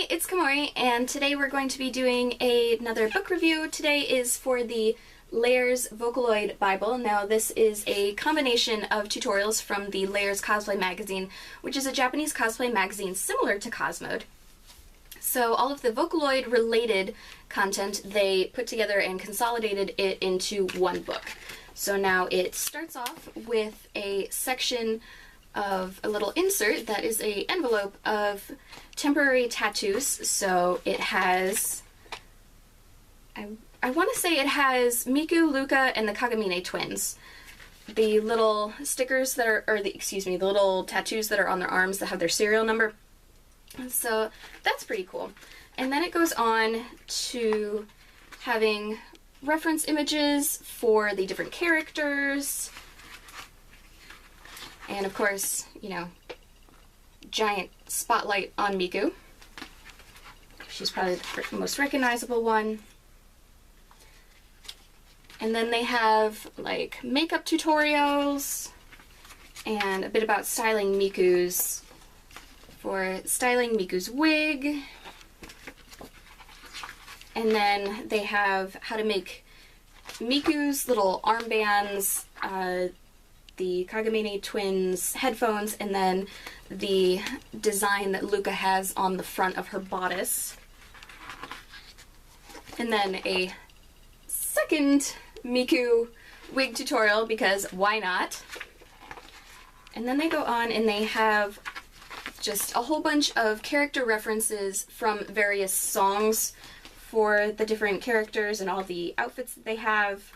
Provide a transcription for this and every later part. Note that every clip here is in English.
Hey, it's Kamori, and today we're going to be doing another book review. Today is for the Layers Vocaloid Bible. Now this is a combination of tutorials from the Layers Cosplay magazine, which is a Japanese cosplay magazine similar to Cosmode. So all of the Vocaloid related content they put together and consolidated it into one book. So now it starts off with a section of a little insert that is a envelope of temporary tattoos. So it has, I want to say it has Miku, Luca, and the Kagamine twins. The little stickers that are, the little tattoos that are on their arms that have their serial number. So that's pretty cool. And then it goes on to having reference images for the different characters. And of course, you know, giant spotlight on Miku. She's probably the most recognizable one. And then they have like makeup tutorials and a bit about styling Miku's wig. And then they have how to make Miku's little armbands, the Kagamine twins headphones, and then the design that Luca has on the front of her bodice. And then a second Miku wig tutorial, because why not? And then they go on and they have just a whole bunch of character references from various songs for the different characters and all the outfits that they have,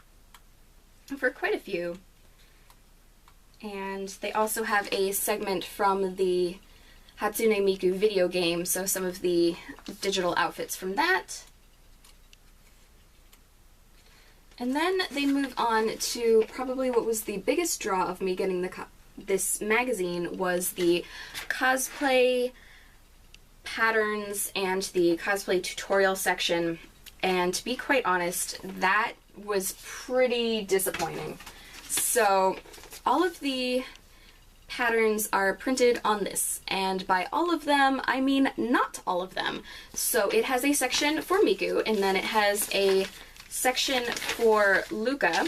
for quite a few. And they also have a segment from the Hatsune Miku video game, so some of the digital outfits from that. And then they move on to probably what was the biggest draw of me getting this magazine, was the cosplay patterns and the cosplay tutorial section. And to be quite honest, that was pretty disappointing. So all of the patterns are printed on this, and by all of them, I mean not all of them. So it has a section for Miku, and then it has a section for Luca.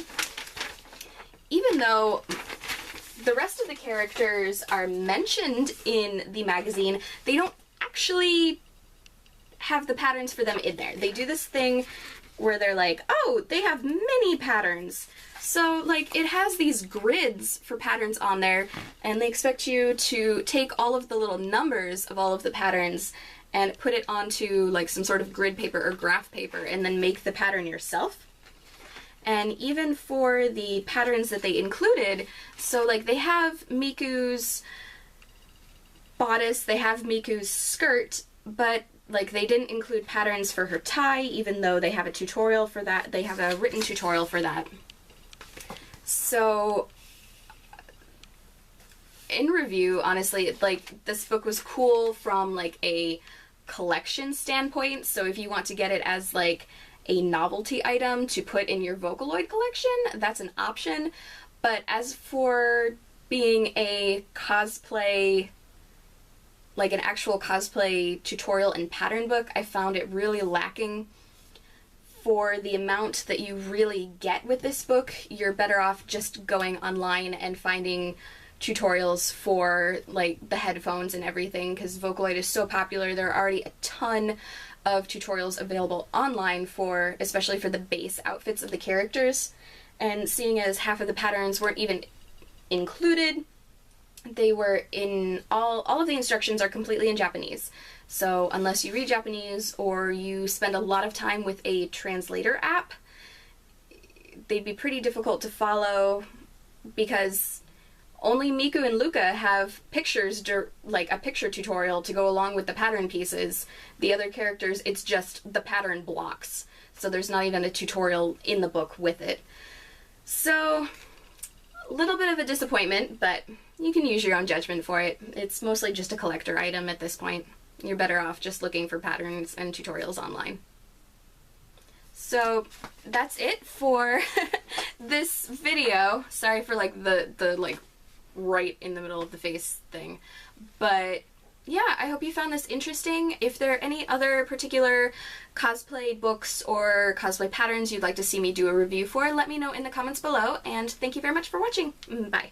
Even though the rest of the characters are mentioned in the magazine, they don't actually have the patterns for them in there. They do this thing where they're like, oh, they have many patterns. So, like, it has these grids for patterns on there, and they expect you to take all of the little numbers of all of the patterns and put it onto, like, some sort of grid paper or graph paper, and then make the pattern yourself. And even for the patterns that they included, so, like, they have Miku's bodice, they have Miku's skirt, but like, they didn't include patterns for her tie, even though they have a tutorial for that. They have a written tutorial for that. So, in review, honestly, like, this book was cool from, like, a collection standpoint. So if you want to get it as, like, a novelty item to put in your Vocaloid collection, that's an option. But as for being a cosplay, like an actual cosplay tutorial and pattern book, I found it really lacking. For the amount that you really get with this book, you're better off just going online and finding tutorials for, like, the headphones and everything, because Vocaloid is so popular. There are already a ton of tutorials available online for, especially for the base outfits of the characters. And seeing as half of the patterns weren't even included, they were in all of the instructions are completely in Japanese. So unless you read Japanese or you spend a lot of time with a translator app, they'd be pretty difficult to follow, because only Miku and Luca have pictures, like a picture tutorial to go along with the pattern pieces. The other characters, it's just the pattern blocks. So there's not even a tutorial in the book with it. So a little bit of a disappointment, but you can use your own judgment for it. It's mostly just a collector item at this point. You're better off just looking for patterns and tutorials online. So that's it for this video. Sorry for, like, the like right in the middle of the face thing. But yeah, I hope you found this interesting. If there are any other particular cosplay books or cosplay patterns you'd like to see me do a review for, let me know in the comments below, and thank you very much for watching. Bye.